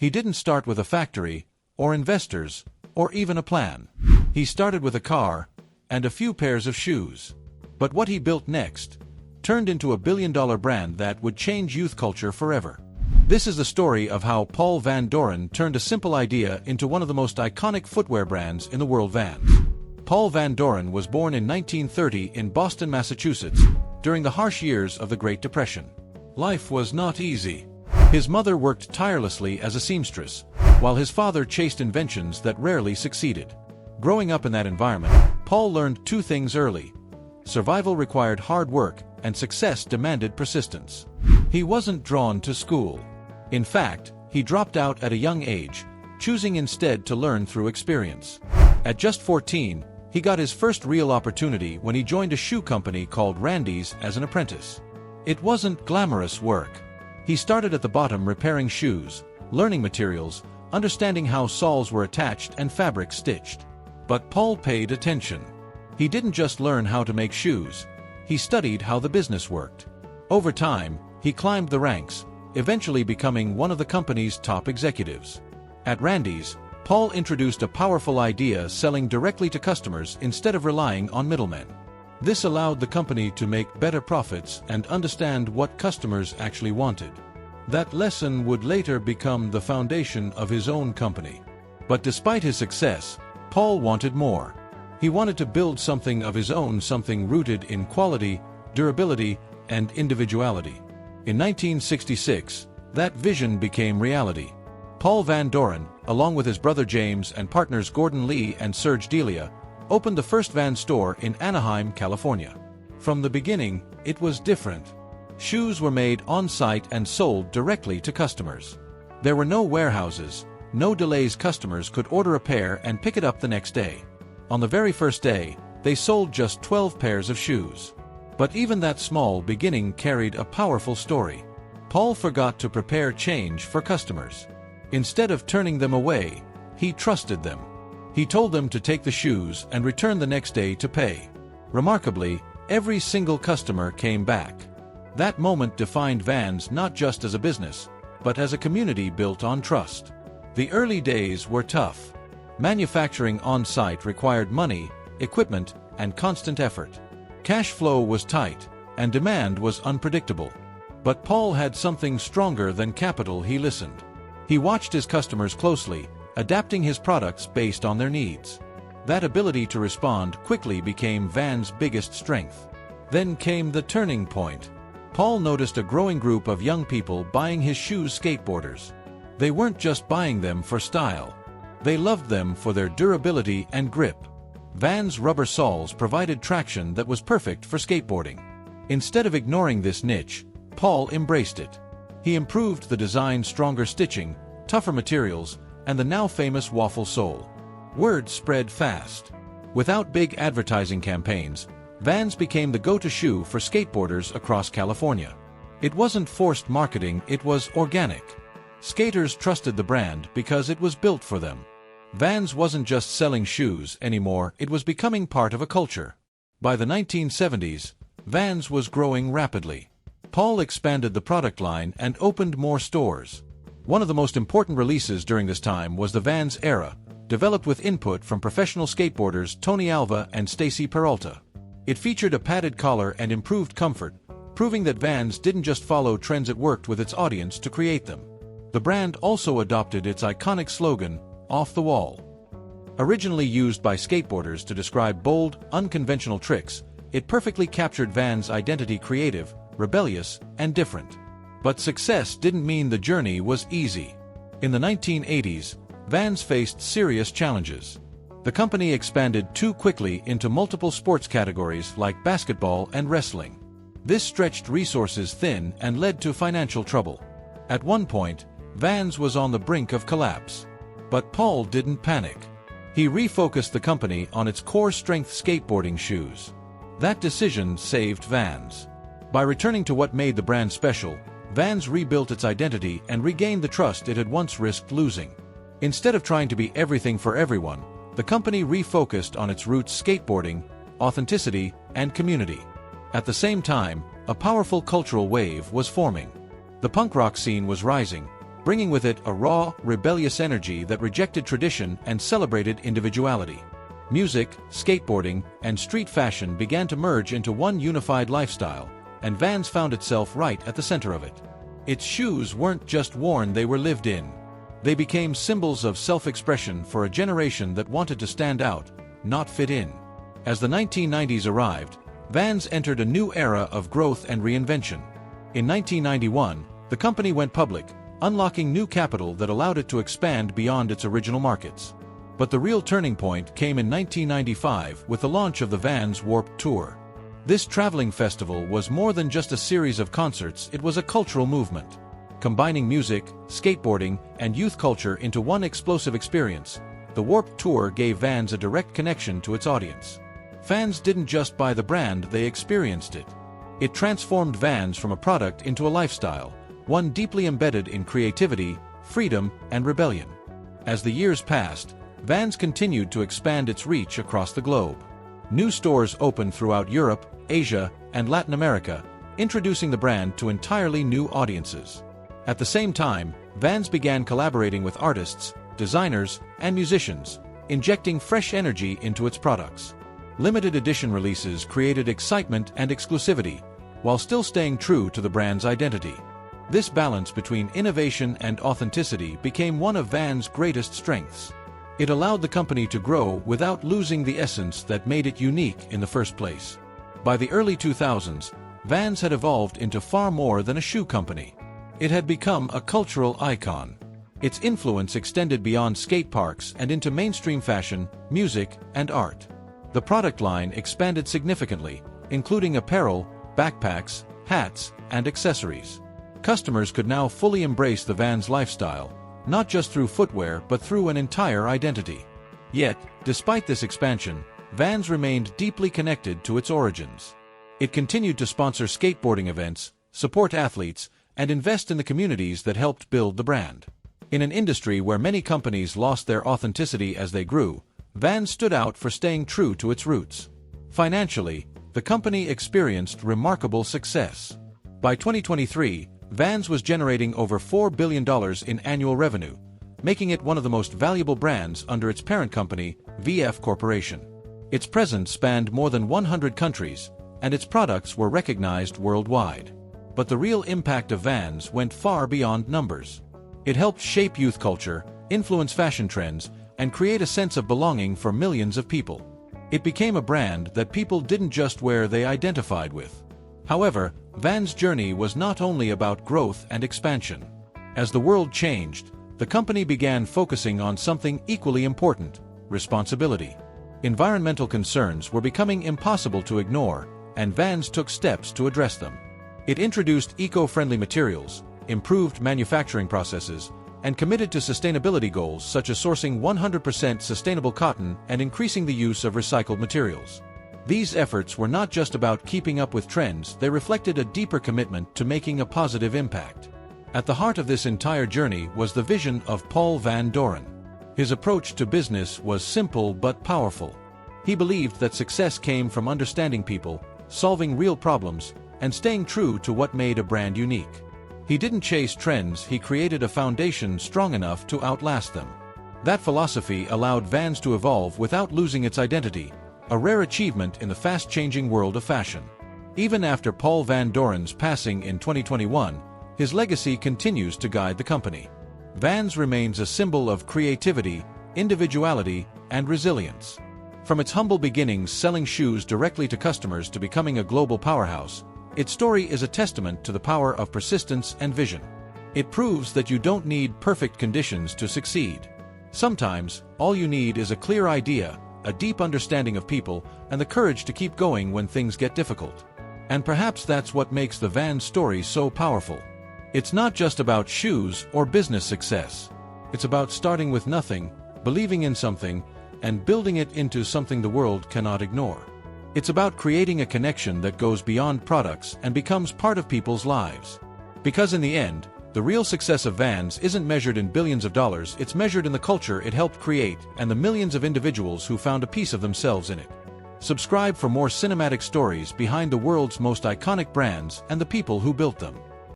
He didn't start with a factory, or investors, or even a plan. He started with a car and a few pairs of shoes. But what he built next turned into a billion-dollar brand that would change youth culture forever. This is the story of how Paul Van Doren turned a simple idea into one of the most iconic footwear brands in the world. Vans. Paul Van Doren was born in 1930 in Boston, Massachusetts, during the harsh years of the Great Depression. Life was not easy. His mother worked tirelessly as a seamstress, while his father chased inventions that rarely succeeded. Growing up in that environment, Paul learned two things early. Survival required hard work, and success demanded persistence. He wasn't drawn to school. In fact, he dropped out at a young age, choosing instead to learn through experience. At just 14, he got his first real opportunity when he joined a shoe company called Randy's as an apprentice. It wasn't glamorous work. He started at the bottom repairing shoes, learning materials, understanding how soles were attached and fabric stitched. But Paul paid attention. He didn't just learn how to make shoes, he studied how the business worked. Over time, he climbed the ranks, eventually becoming one of the company's top executives. At Randy's, Paul introduced a powerful idea, selling directly to customers instead of relying on middlemen. This allowed the company to make better profits and understand what customers actually wanted. That lesson would later become the foundation of his own company. But despite his success, Paul wanted more. He wanted to build something of his own, something rooted in quality, durability, and individuality. In 1966, that vision became reality. Paul Van Doren, along with his brother James and partners Gordon Lee and Serge Delia, opened the first Vans store in Anaheim, California. From the beginning, it was different. Shoes were made on-site and sold directly to customers. There were no warehouses, no delays. Customers could order a pair and pick it up the next day. On the very first day, they sold just 12 pairs of shoes. But even that small beginning carried a powerful story. Paul forgot to prepare change for customers. Instead of turning them away, he trusted them. He told them to take the shoes and return the next day to pay. Remarkably, every single customer came back. That moment defined Vans not just as a business, but as a community built on trust. The early days were tough. Manufacturing on-site required money, equipment, and constant effort. Cash flow was tight, and demand was unpredictable. But Paul had something stronger than capital. He listened. He watched his customers closely, adapting his products based on their needs. That ability to respond quickly became Vans' biggest strength. Then came the turning point. Paul noticed a growing group of young people buying his shoes. Skateboarders. They weren't just buying them for style. They loved them for their durability and grip. Vans' rubber soles provided traction that was perfect for skateboarding. Instead of ignoring this niche, Paul embraced it. He improved the design, stronger stitching, tougher materials, and the now famous waffle sole. Word spread fast. Without big advertising campaigns, Vans became the go-to shoe for skateboarders across California. It wasn't forced marketing, it was organic. Skaters trusted the brand because it was built for them. Vans wasn't just selling shoes anymore, it was becoming part of a culture. By the 1970s, Vans was growing rapidly. Paul expanded the product line and opened more stores. One of the most important releases during this time was the Vans Era, developed with input from professional skateboarders Tony Alva and Stacy Peralta. It featured a padded collar and improved comfort, proving that Vans didn't just follow trends, it worked with its audience to create them. The brand also adopted its iconic slogan, "Off the Wall." Originally used by skateboarders to describe bold, unconventional tricks, it perfectly captured Vans' identity: creative, rebellious, and different. But success didn't mean the journey was easy. In the 1980s, Vans faced serious challenges. The company expanded too quickly into multiple sports categories like basketball and wrestling. This stretched resources thin and led to financial trouble. At one point, Vans was on the brink of collapse. But Paul didn't panic. He refocused the company on its core strength: skateboarding shoes. That decision saved Vans. By returning to what made the brand special, Vans rebuilt its identity and regained the trust it had once risked losing. Instead of trying to be everything for everyone, the company refocused on its roots: skateboarding, authenticity, and community. At the same time, a powerful cultural wave was forming. The punk rock scene was rising, bringing with it a raw, rebellious energy that rejected tradition and celebrated individuality. Music, skateboarding, and street fashion began to merge into one unified lifestyle, and Vans found itself right at the center of it. Its shoes weren't just worn, they were lived in. They became symbols of self-expression for a generation that wanted to stand out, not fit in. As the 1990s arrived, Vans entered a new era of growth and reinvention. In 1991, the company went public, unlocking new capital that allowed it to expand beyond its original markets. But the real turning point came in 1995 with the launch of the Vans Warped Tour. This traveling festival was more than just a series of concerts, it was a cultural movement. Combining music, skateboarding, and youth culture into one explosive experience, the Warped Tour gave Vans a direct connection to its audience. Fans didn't just buy the brand, they experienced it. It transformed Vans from a product into a lifestyle, one deeply embedded in creativity, freedom, and rebellion. As the years passed, Vans continued to expand its reach across the globe. New stores opened throughout Europe, Asia, and Latin America, introducing the brand to entirely new audiences. At the same time, Vans began collaborating with artists, designers, and musicians, injecting fresh energy into its products. Limited edition releases created excitement and exclusivity, while still staying true to the brand's identity. This balance between innovation and authenticity became one of Vans' greatest strengths. It allowed the company to grow without losing the essence that made it unique in the first place. By the early 2000s, Vans had evolved into far more than a shoe company. It had become a cultural icon. Its influence extended beyond skate parks and into mainstream fashion, music, and art. The product line expanded significantly, including apparel, backpacks, hats, and accessories. Customers could now fully embrace the Vans lifestyle, not just through footwear but through an entire identity. Yet, despite this expansion, Vans remained deeply connected to its origins. It continued to sponsor skateboarding events, support athletes, and invest in the communities that helped build the brand. In an industry where many companies lost their authenticity as they grew, Vans stood out for staying true to its roots. Financially, the company experienced remarkable success. By 2023, Vans was generating over $4 billion in annual revenue, making it one of the most valuable brands under its parent company, VF Corporation. Its presence spanned more than 100 countries, and its products were recognized worldwide. But the real impact of Vans went far beyond numbers. It helped shape youth culture, influence fashion trends, and create a sense of belonging for millions of people. It became a brand that people didn't just wear, they identified with. However, Vans' journey was not only about growth and expansion. As the world changed, the company began focusing on something equally important: responsibility. Environmental concerns were becoming impossible to ignore, and Vans took steps to address them. It introduced eco-friendly materials, improved manufacturing processes, and committed to sustainability goals such as sourcing 100% sustainable cotton and increasing the use of recycled materials. These efforts were not just about keeping up with trends, they reflected a deeper commitment to making a positive impact. At the heart of this entire journey was the vision of Paul Van Doren. His approach to business was simple but powerful. He believed that success came from understanding people, solving real problems, and staying true to what made a brand unique. He didn't chase trends, he created a foundation strong enough to outlast them. That philosophy allowed Vans to evolve without losing its identity, a rare achievement in the fast-changing world of fashion. Even after Paul Van Doren's passing in 2021, his legacy continues to guide the company. Vans remains a symbol of creativity, individuality, and resilience. From its humble beginnings selling shoes directly to customers to becoming a global powerhouse, its story is a testament to the power of persistence and vision. It proves that you don't need perfect conditions to succeed. Sometimes, all you need is a clear idea, a deep understanding of people, and the courage to keep going when things get difficult. And perhaps that's what makes the Vans story so powerful. It's not just about shoes or business success. It's about starting with nothing, believing in something, and building it into something the world cannot ignore. It's about creating a connection that goes beyond products and becomes part of people's lives. Because in the end, the real success of Vans isn't measured in billions of dollars, it's measured in the culture it helped create and the millions of individuals who found a piece of themselves in it. Subscribe for more cinematic stories behind the world's most iconic brands and the people who built them.